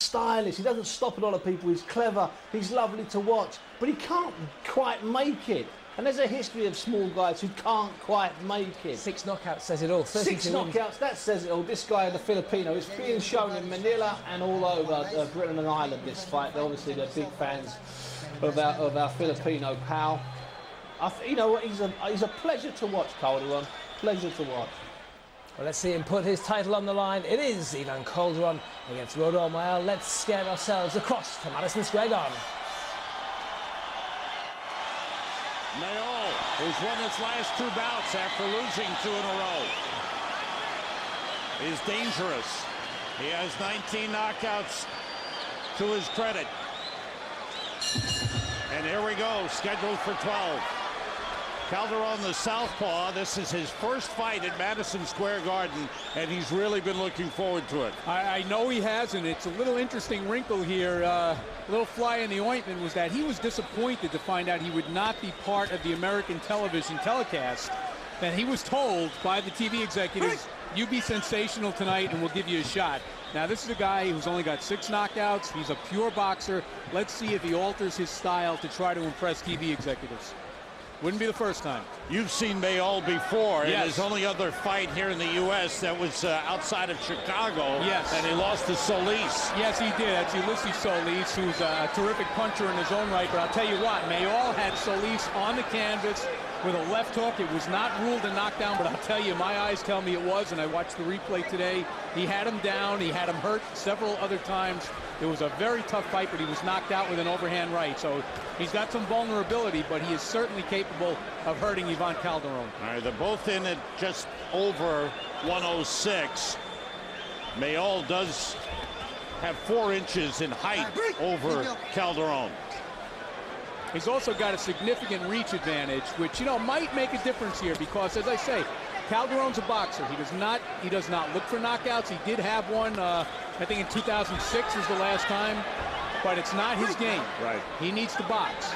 stylish. He doesn't stop a lot of people. He's clever. He's lovely to watch, but he can't quite make it. And there's a history of small guys who can't quite make it. 6 knockouts says it all. 6 knockouts, that says it all. This guy, the Filipino, is being shown in Manila and all over Britain and Ireland, this fight. Obviously, they're big fans of our Filipino pal. You know what, he's a pleasure to watch, Calderon. Pleasure to watch. Well, let's see him put his title on the line. It is Ivan Calderon against Rodel Mayol. Let's get ourselves across to Madison Square Garden. Mayol, who's won his last 2 bouts after losing 2 in a row, is dangerous. He has 19 knockouts to his credit. And here we go, scheduled for 12. Calderon, the southpaw, this is his first fight at Madison Square Garden, and he's really been looking forward to it. I know he has, and it's a little interesting wrinkle here. A little fly in the ointment was that he was disappointed to find out he would not be part of the American television telecast. And he was told by the TV executives, you be sensational tonight and we'll give you a shot. Now, this is a guy who's only got 6 knockouts. He's a pure boxer. Let's see if he alters his style to try to impress TV executives. Wouldn't be the first time. You've seen Mayol before. Yes. In his only other fight here in the U.S. that was outside of Chicago. Yes. And he lost to Solis. Yes, he did. That's Ulysses Solis, who's a terrific puncher in his own right. But I'll tell you what, Mayol had Solis on the canvas with a left hook. It was not ruled a knockdown, but I'll tell you, my eyes tell me it was, and I watched the replay today. He had him down. He had him hurt several other times. It was a very tough fight, but he was knocked out with an overhand right. So he's got some vulnerability, but he is certainly capable of hurting Ivan Calderon. All right, they're both in at just over 106. Mayol does have 4 inches in height over Calderon. He's also got a significant reach advantage, which, you know, might make a difference here because, as I say, Calderon's a boxer. He does not look for knockouts. He did have one, I think in 2006 was the last time, but it's not his game. Right. He needs to box.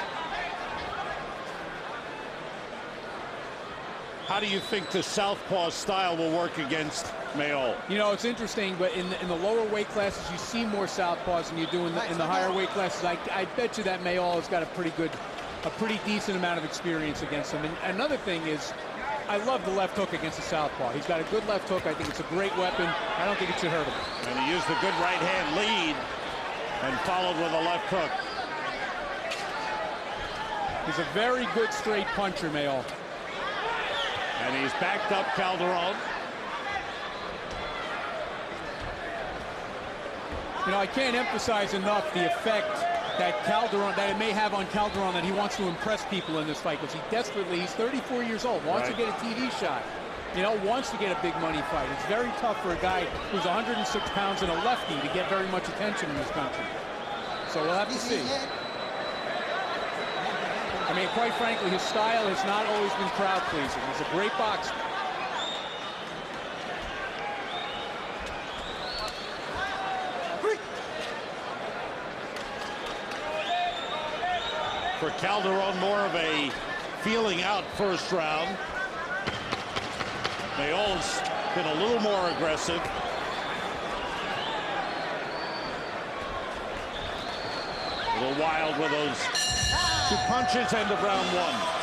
How do you think the southpaw style will work against Mayol? You know, it's interesting, but in the lower weight classes, you see more southpaws than you do in the higher weight classes. I bet you that Mayol has got a pretty decent amount of experience against him. And another thing is, I love the left hook against the southpaw. He's got a good left hook. I think it's a great weapon. I don't think it should hurt him. And he used a good right hand lead and followed with a left hook. He's a very good straight puncher, Mayol. And he's backed up Calderon. You know, I can't emphasize enough the effect that it may have on Calderon, that he wants to impress people in this fight, because he's 34 years old, wants to get a TV shot, you know, wants to get a big money fight. It's very tough for a guy who's 106 pounds and a lefty to get very much attention in this country. So we'll have to see. I mean, quite frankly, his style has not always been crowd-pleasing. He's a great boxer. For Calderon, more of a feeling out first round. Mayol's been a little more aggressive. A little wild with those 2 punches, end of round 1.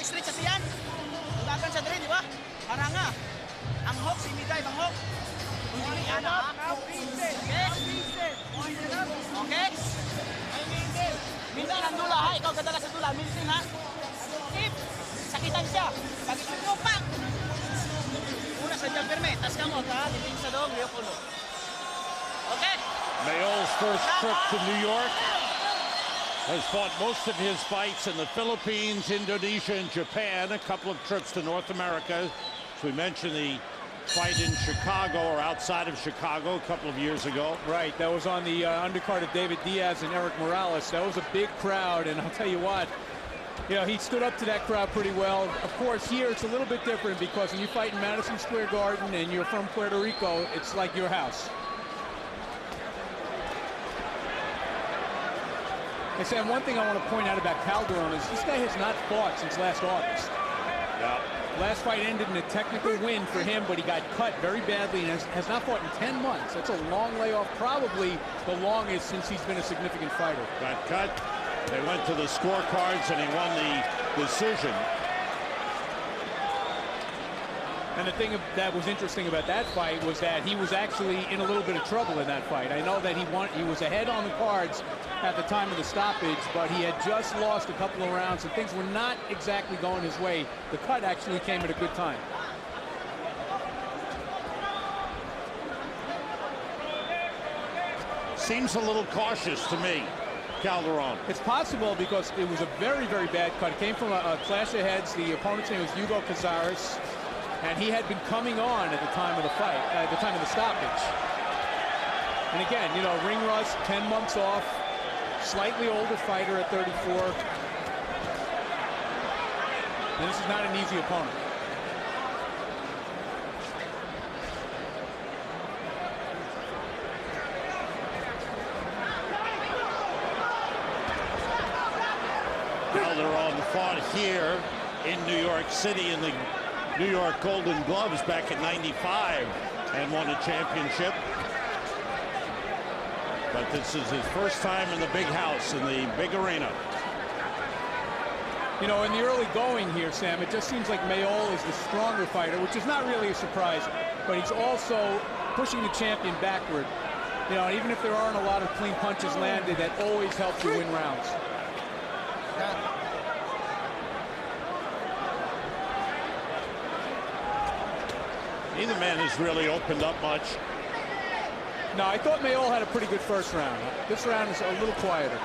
Straight sa tiyan. Ugagan sa dre, di ba? Para nga. Ang hook, si Migay, bang hook. Hindi yan, ha? Okay? Mintin ang dula, ha? Ikaw gadala sa dula. Mintin, ha? Keep. Sakitan siya. Pag-isip mo, pak! Una sa dyan, perme. Tas ka mo, ha? Dipin sa doong, liyo pulo. Okay? Mayol's first trip to New York. Has fought most of his fights in the Philippines, Indonesia, and Japan. A couple of trips to North America. As we mentioned, the fight in Chicago or outside of Chicago a couple of years ago. Right, that was on the undercard of David Diaz and Eric Morales. That was a big crowd, and I'll tell you what, you know, he stood up to that crowd pretty well. Of course, here it's a little bit different because when you fight in Madison Square Garden and you're from Puerto Rico, it's like your house. And Sam, one thing I want to point out about Calderon is this guy has not fought since last August. Yeah. Last fight ended in a technical win for him, but he got cut very badly and has not fought in 10 months. That's a long layoff, probably the longest since he's been a significant fighter. Got cut. They went to the scorecards and he won the decision. And the thing that was interesting about that fight was that he was actually in a little bit of trouble in that fight. I know that he was ahead on the cards at the time of the stoppage, but he had just lost a couple of rounds and things were not exactly going his way. The cut actually came at a good time. Seems a little cautious to me, Calderon. It's possible because it was a very, very bad cut. It came from a clash of heads. The opponent's name was Hugo Cazares, and he had been coming on at the time of the fight, at the time of the stoppage. And again, you know, ring rust, 10 months off, slightly older fighter at 34. And this is not an easy opponent. Calderon fought here in New York City in the New York Golden Gloves back in '95 and won a championship. But this is his first time in the big house, in the big arena. You know, in the early going here, Sam, it just seems like Mayol is the stronger fighter, which is not really a surprise, but he's also pushing the champion backward. You know, even if there aren't a lot of clean punches landed, that always helps you win rounds. Neither man has really opened up much. No, I thought Mayol had a pretty good first round. This round is a little quieter.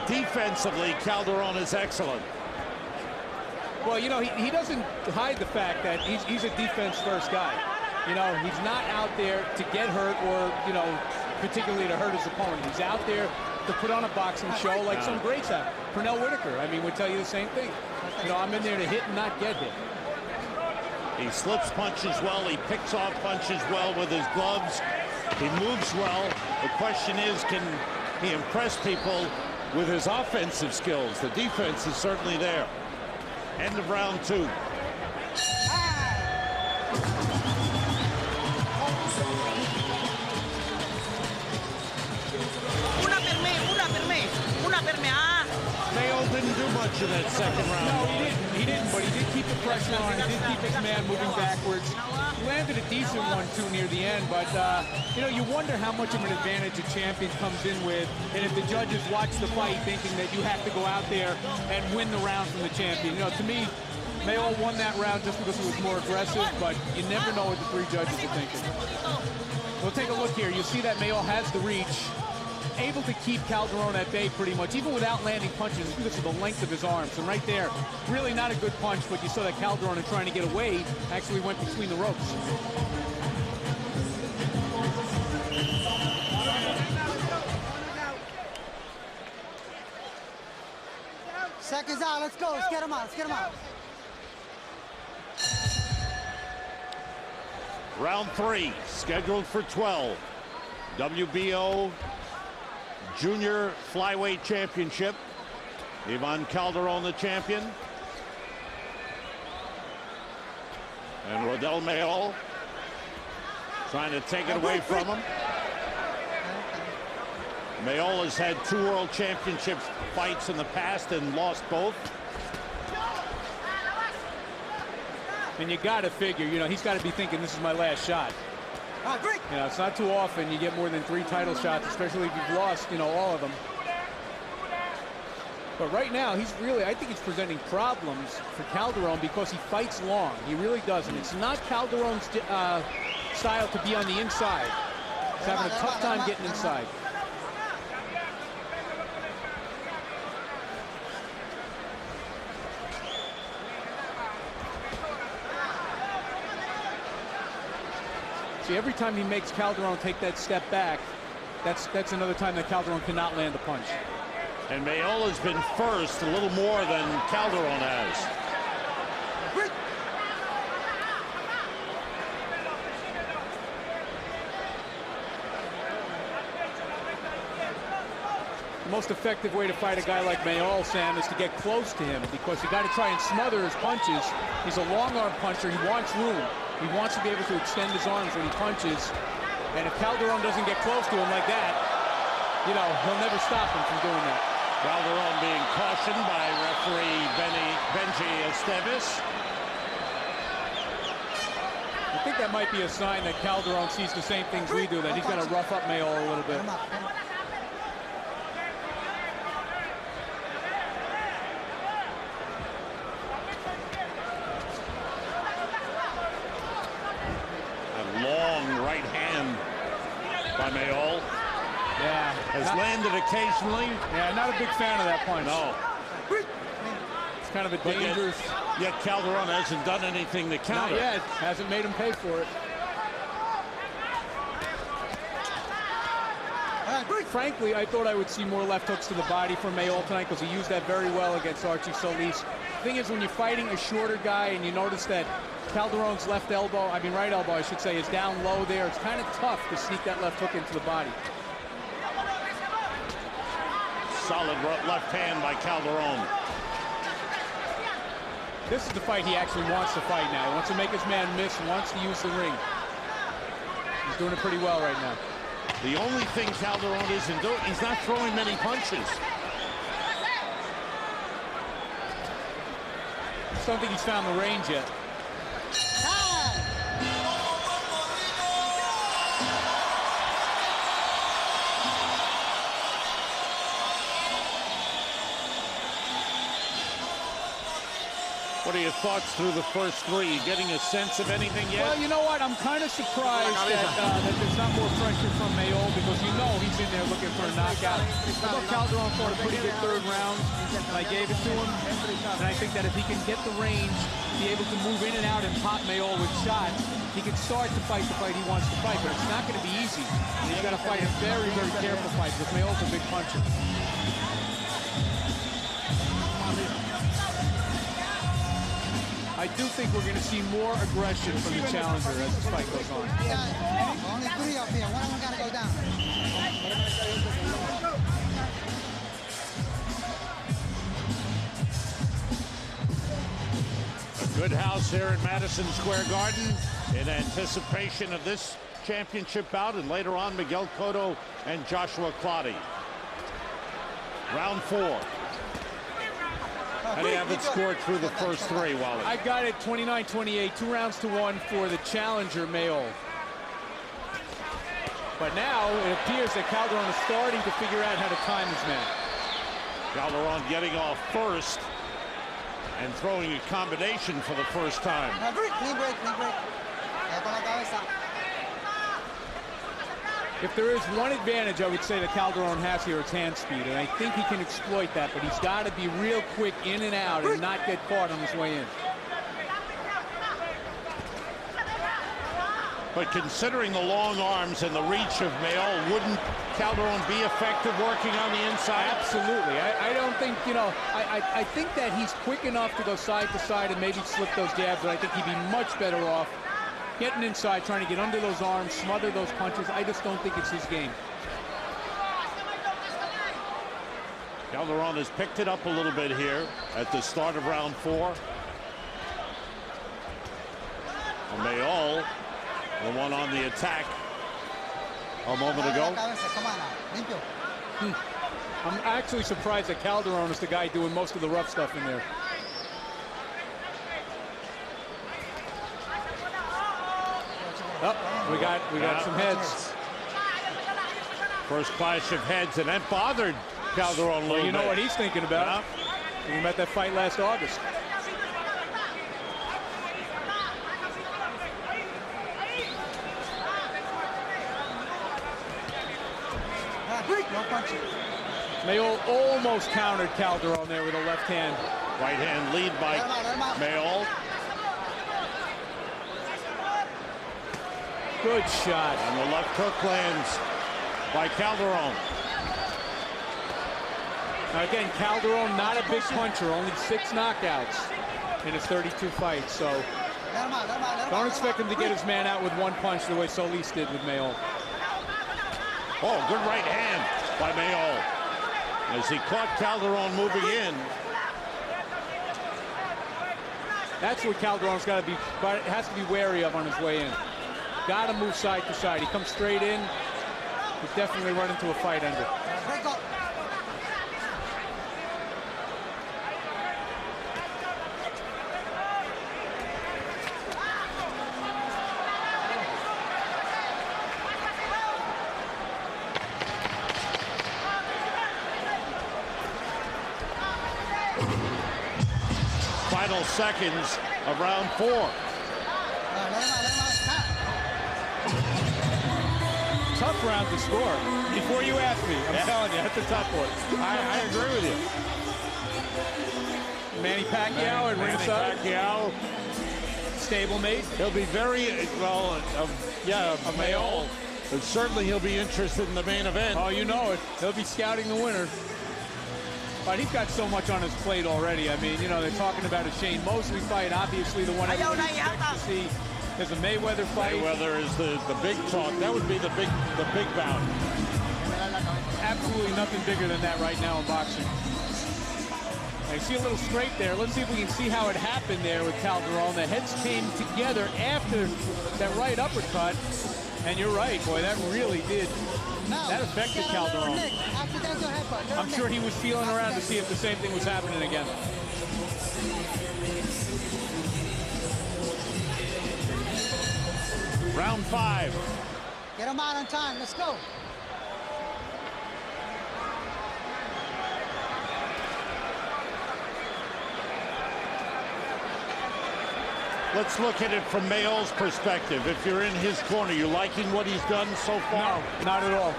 Defensively, Calderon is excellent. Well, you know, he doesn't hide the fact that he's a defense-first guy. You know, he's not out there to get hurt or, you know, particularly to hurt his opponent. He's out there to put on a boxing show like some greats have. Pernell Whitaker, I mean, would tell you the same thing. You know, I'm in there to hit and not get hit. He slips punches well. He picks off punches well with his gloves. He moves well. The question is, can he impress people with his offensive skills? The defense is certainly there. End of round 2. Mayol didn't do much in that second round. No, he didn't, but he did keep the pressure on. He did keep his man moving backwards. He landed a decent one, too, near the end, but, you know, you wonder how much of an advantage a champion comes in with, and if the judges watch the fight thinking that you have to go out there and win the round from the champion. You know, to me, Mayol won that round just because it was more aggressive, but you never know what the three judges are thinking. We'll take a look here. You see that Mayol has the reach, able to keep Calderon at bay pretty much, even without landing punches, because of the length of his arms. And right there, really not a good punch, but you saw that Calderon, in trying to get away, actually went between the ropes. Seconds out, let's go, let's get him out, let's get him out. Round 3, scheduled for 12. WBO Junior Flyweight Championship. Ivan Calderon, the champion. And Rodel Mayol trying to take it away from him. Mayol has had 2 World Championship fights in the past and lost both. And you got to figure, you know, he's got to be thinking this is my last shot. You know, it's not too often you get more than 3 title shots, especially if you've lost, you know, all of them. But right now, he's really, I think he's presenting problems for Calderon because he fights long. He really does. And it's not Calderon's style to be on the inside. He's having a tough time getting inside. See, every time he makes Calderon take that step back, that's another time that Calderon cannot land a punch. And Mayol has been first a little more than Calderon has. The most effective way to fight a guy like Mayol, Sam, is to get close to him, because you got to try and smother his punches. He's a long arm puncher. He wants room. He wants to be able to extend his arms when he punches. And if Calderon doesn't get close to him like that, you know, he'll never stop him from doing that. Calderon being cautioned by referee Benji Esteves. I think that might be a sign that Calderon sees the same things we do, that he's going to rough up Mayol a little bit. Long right hand by Mayol. Yeah. Has landed occasionally. Yeah, not a big fan of that punch. No. It's kind of a dangerous. Yet Calderon hasn't done anything to counter. Not yet. Hasn't made him pay for it. Frankly, I thought I would see more left hooks to the body from Mayol tonight, because he used that very well against Archie Solis. The thing is, when you're fighting a shorter guy and you notice that Calderon's right elbow, I should say, is down low there, it's kind of tough to sneak that left hook into the body. Solid left hand by Calderon. This is the fight he actually wants to fight now. He wants to make his man miss, and wants to use the ring. He's doing it pretty well right now. The only thing Calderon isn't doing, he's not throwing many punches. I don't think he's found the range yet. What are your thoughts through the first three? Getting a sense of anything yet? Well, you know what? I'm kind of surprised that there's not more pressure from Mayol, because you know he's in there looking for a knockout. I thought Calderon fought a pretty good third round, and I gave it to him. And I think that if he can get the range, be able to move in and out and pop Mayol with shots, he can start to fight the fight he wants to fight. But it's not going to be easy. He's got to fight a very, very careful fight, because Mayol's a big puncher. I do think we're going to see more aggression from the challenger as this fight goes on. Only three up here. One of them got to go down. A good house here at Madison Square Garden in anticipation of this championship bout, and later on Miguel Cotto and Joshua Clottey. Round 4. How do you have it scored through the first three, Wally? I got it 29-28, 2 rounds to 1 for the challenger, Mayol. But now it appears that Calderon is starting to figure out how to time his man. Calderon getting off first and throwing a combination for the first time. Clean break, clean break. If there is one advantage I would say that Calderon has here, it's hand speed, and I think he can exploit that, but he's got to be real quick in and out and not get caught on his way in. But considering the long arms and the reach of Mayol, wouldn't Calderon be effective working on the inside? Absolutely. I don't think, you know, I think that he's quick enough to go side to side and maybe slip those jabs, but I think he'd be much better off getting inside, trying to get under those arms, smother those punches. I just don't think it's his game. Calderon has picked it up a little bit here at the start of round 4. And Mayol, the one on the attack a moment ago. I'm actually surprised that Calderon is the guy doing most of the rough stuff in there. Oh, we got some heads. First clash of heads, and that bothered Calderon a little bit. Well, you know what he's thinking about. Thinking about that fight last August. Mayol almost countered Calderon there with a left hand. Right hand lead by Mayol. Good shot. And the left hook lands by Calderon. Now again, Calderon not a big puncher, only 6 knockouts in his 32 fights, so don't expect him to get his man out with 1 punch the way Solis did with Mayol. Oh, good right hand by Mayol as he caught Calderon moving in. That's what Calderon's got to be, but has to be wary of on his way in. Got to move side to side. He comes straight in, he'll definitely run into a fight under. Final seconds of round 4. Tough round to score. Before you ask me, I'm telling you, that's a tough one. I agree with you. Manny Pacquiao at ringside. Pacquiao, Stablemate. he'll be very, well, of Mayol. But certainly he'll be interested in the main event. Oh, you know it. He'll be scouting the winner. But he's got so much on his plate already. I mean, you know, they're talking about a Shane Mosley fight. Obviously, the one everybody expects to see. There's a Mayweather fight. Mayweather is the big talk. That would be the big bout. Absolutely nothing bigger than that right now in boxing. I see a little scrape there. Let's see if we can see how it happened there with Calderon. The heads came together after that right uppercut. And you're right, boy, that really did. That affected Calderon. I'm sure he was feeling around to see if the same thing was happening again. Round 5. Get him out on time. Let's go. Let's look at it from Mayol's perspective. If you're in his corner, you liking what he's done so far? No, not at all.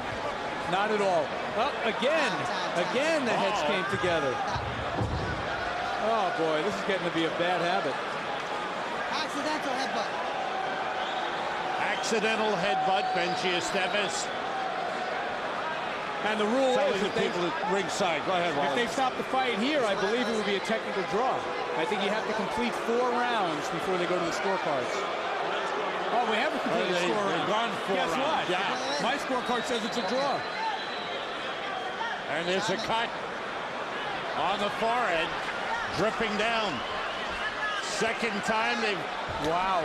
Not at all. Oh, again the heads came together. Oh boy, this is getting to be a bad habit. Accidental headbutt. Accidental headbutt, Benji Esteves. And the rule Telling is the people at ringside. Go ahead, if Wally. they stop the fight here, I believe it would be a technical draw. I think you have to complete 4 rounds before they go to the scorecards. Oh, we haven't completed the score. They've gone 4 Guess rounds. what? Yeah. My scorecard says it's a draw. And there's a cut on the forehead, dripping down. Second time they've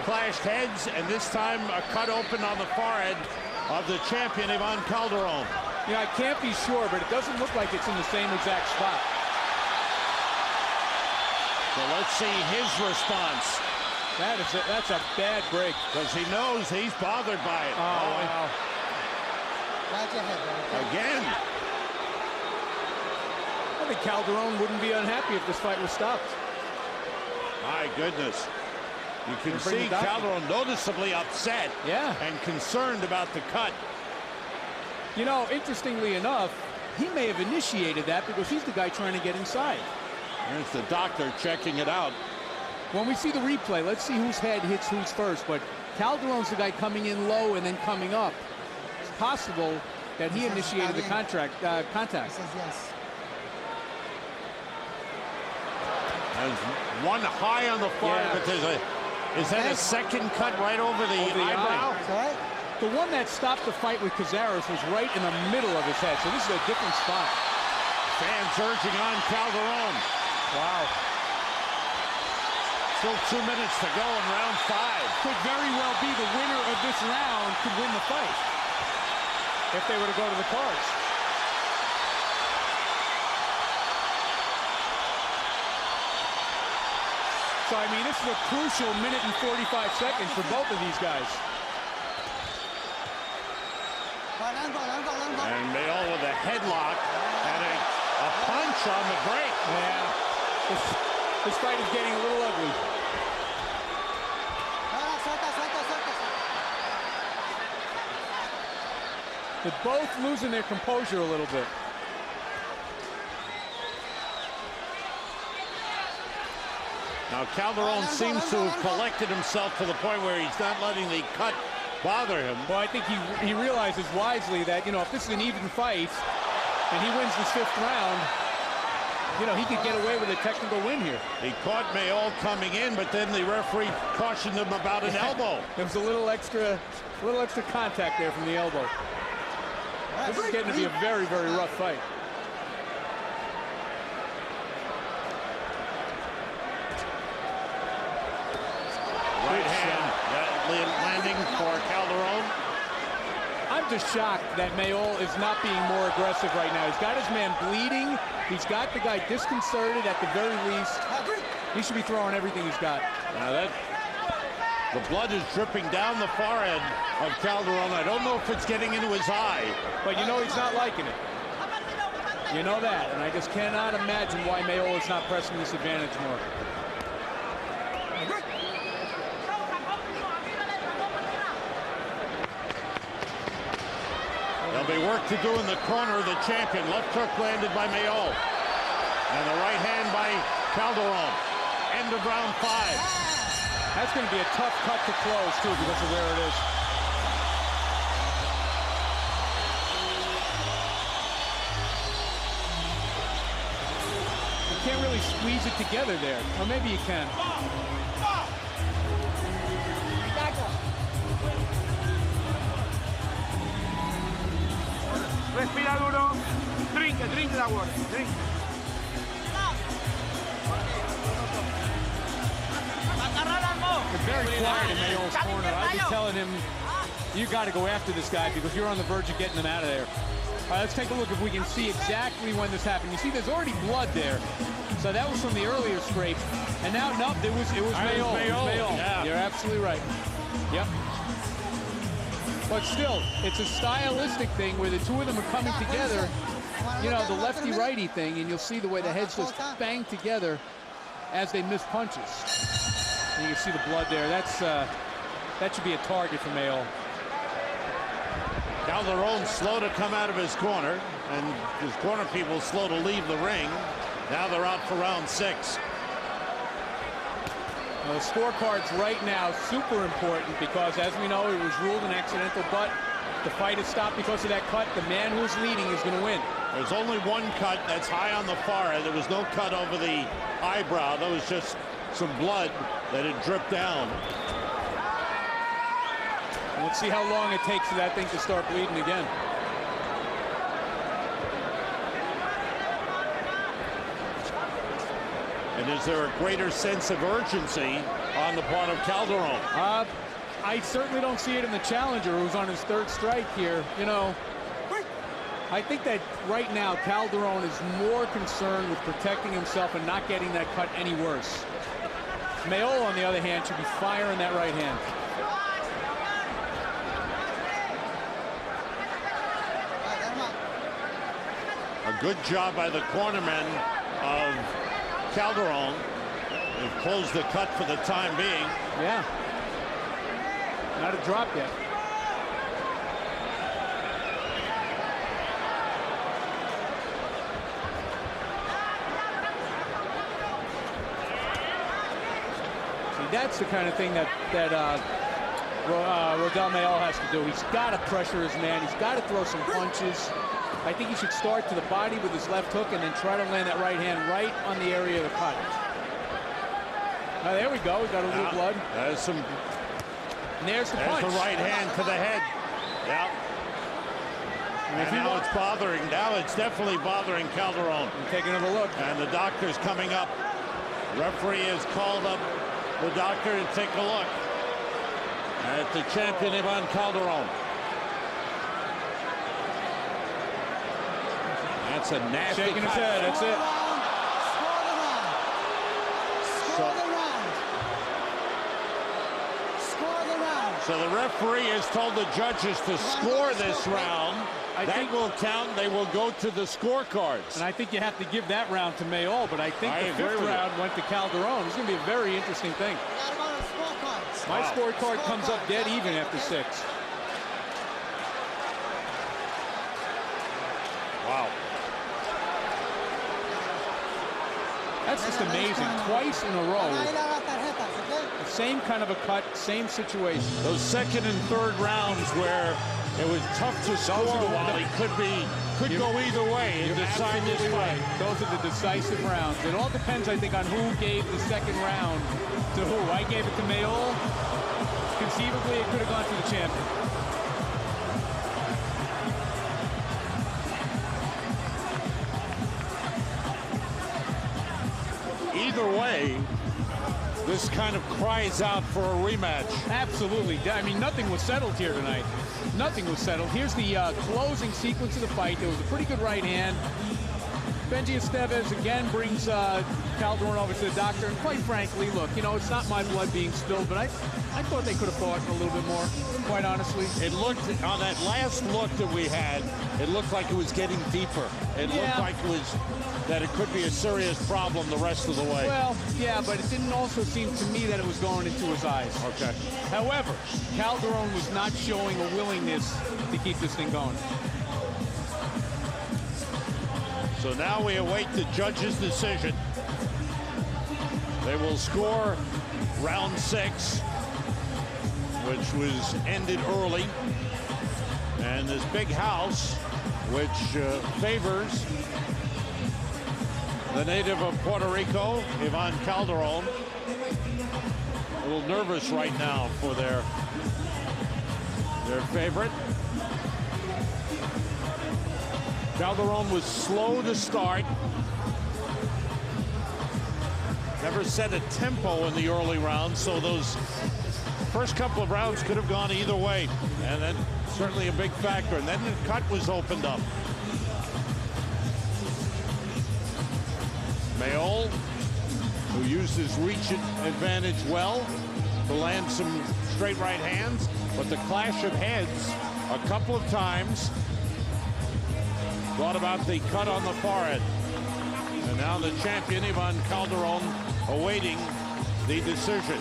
clashed heads, and this time a cut open on the forehead of the champion, Ivan Calderon. Yeah, I can't be sure, but it doesn't look like it's in the same exact spot. So let's see his response. That's a bad break. Because he knows he's bothered by it. Oh, wow. Again. I think Calderon wouldn't be unhappy if this fight was stopped. My goodness. You can Bring see the doctor. Calderon noticeably upset Yeah. and concerned about the cut. You know, interestingly enough, he may have initiated that because he's the guy trying to get inside. There's the doctor checking it out. When we see the replay, let's see whose head hits who's first. But Calderon's the guy coming in low and then coming up. It's possible that he initiated the contact. Says yes. There's one high on the forehead, but there's is that a second cut right over the eyebrow? It's all right. The one that stopped the fight with Cazares was right in the middle of his head, so this is a different spot. Fans urging on Calderon. Wow. Still 2 minutes to go in round 5. Could very well be the winner of this round could win the fight if they were to go to the cards. So, I mean, this is a crucial minute and 45 seconds for both of these guys. And Mayol with a headlock and a punch on the break. Yeah. This fight is getting a little ugly. They're both losing their composure a little bit. Now Calderon seems to have collected himself to the point where he's not letting the cut bother him. Well, I think he realizes wisely that, you know, if this is an even fight and he wins this 5th round, you know, he could get away with a technical win here. He caught Mayol coming in, but then the referee cautioned him about an elbow. There was a little extra contact there from the elbow. This is getting to be a very, very rough fight. Right hand landing for Calderon. I'm just shocked that Mayol is not being more aggressive right now. He's got his man bleeding. He's got the guy disconcerted at the very least. He should be throwing everything he's got. Now the blood is dripping down the forehead of Calderon. I don't know if it's getting into his eye. But you know he's not liking it. You know that. And I just cannot imagine why Mayol is not pressing this advantage more. There'll be work to do in the corner of the champion. Left hook landed by Mayol. And the right hand by Calderon. End of round 5. That's going to be a tough cut to close, too, because of where it is. You can't really squeeze it together there. Or maybe you can. Respira duro. Drink that water. Drink. It's very quiet in Mayol's corner. I've been telling him, you got to go after this guy because you're on the verge of getting him out of there. All right, let's take a look if we can see exactly when this happened. You see, there's already blood there. So that was from the earlier scrape. And now, no, it was Mayol. Yeah. You're absolutely right. Yep. But still, it's a stylistic thing where the two of them are coming together. You know, the lefty-righty thing, and you'll see the way the heads just bang together as they miss punches. And you can see the blood there. That should be a target for Mayol. Calderon slow to come out of his corner, and his corner people slow to leave the ring. Now they're out for round 6. Well, the scorecards right now super important because, as we know, it was ruled an accidental butt. The fight is stopped because of that cut. The man who's leading is going to win. There's only one cut that's high on the forehead. There was no cut over the eyebrow. That was just some blood that had dripped down. Let's see how long it takes for that thing to start bleeding again. And is there a greater sense of urgency on the part of Calderon? I certainly don't see it in the challenger who's on his 3rd strike here. You know, I think that right now Calderon is more concerned with protecting himself and not getting that cut any worse. Mayol, on the other hand, should be firing that right hand. A good job by the cornermen of Calderon. They've closed the cut for the time being. Yeah. Not a drop yet. See, that's the kind of thing that Rodel Mayol has to do. He's got to pressure his man. He's got to throw some punches. I think he should start to the body with his left hook and then try to land that right hand right on the area of the cut. Now, there we go. We got a little blood. There's some. And there's the punch. There's the right hand to the head. Yeah. And now it's bothering. Now it's definitely bothering Calderon. Take another look. And the doctor's coming up. Referee has called up the doctor to take a look at the champion, Ivan Calderon. That's a nasty shaking his head. That's it. So the referee has told the judges to score this round. That will count. They will go to the scorecards. And I think you have to give that round to Mayol, but I think the 5th round went to Calderon. It's going to be a very interesting thing. My scorecard comes up dead even after 6. Wow. That's just amazing. Twice in a row. Same kind of a cut, same situation. Those second and third rounds where it was tough to score while he could go either way and decide this fight. Those are the decisive rounds. It all depends, I think, on who gave the second round to who. I gave it to Mayol. Conceivably, it could have gone to the champion. Either way, this kind of cries out for a rematch. Absolutely. I mean, nothing was settled here tonight. Nothing was settled. Here's the closing sequence of the fight. There was a pretty good right hand. Benji Estevez again brings Calderon over to the doctor. And quite frankly, look, you know, it's not my blood being spilled, but I thought they could have fought a little bit more, quite honestly. It looked, on that last look that we had, it looked like it was getting deeper. It looked like that it could be a serious problem the rest of the way. Well, yeah, but it didn't also seem to me that it was going into his eyes. Okay. However, Calderon was not showing a willingness to keep this thing going. So now we await the judge's decision. They will score round 6, which was ended early. And this big house, which favors the native of Puerto Rico, Ivan Calderon. A little nervous right now for their favorite. Calderon was slow to start. Never set a tempo in the early rounds, so those first couple of rounds could have gone either way. And then certainly a big factor. And then the cut was opened up. Mayol, who used his reach advantage well to land some straight right hands, but the clash of heads a couple of times brought about the cut on the forehead. And now the champion, Ivan Calderon, awaiting the decision.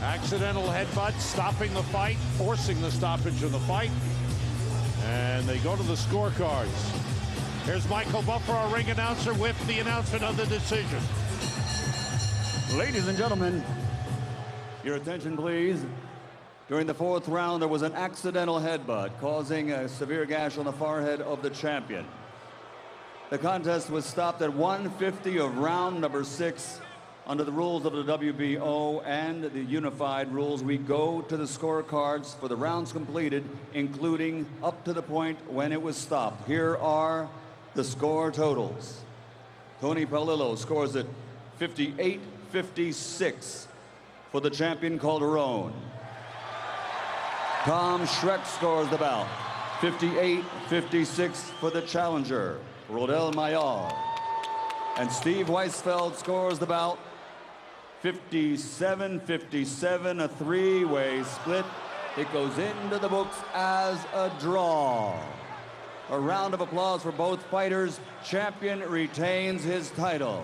Accidental headbutt, stopping the fight, forcing the stoppage of the fight. And they go to the scorecards. Here's Michael Buffer, our ring announcer, with the announcement of the decision. Ladies and gentlemen, your attention, please. During the 4th round, there was an accidental headbutt causing a severe gash on the forehead of the champion. The contest was stopped at 1:50 of round number 6. Under the rules of the WBO and the unified rules, we go to the scorecards for the rounds completed, including up to the point when it was stopped. Here are the score totals. Tony Paolillo scores it 58-56 for the champion Calderon. Tom Schreck scores the bout, 58-56 for the challenger, Rodel Mayol. And Steve Weisfeld scores the bout, 57-57, a 3-way split. It goes into the books as a draw. A round of applause for both fighters. Champion retains his title.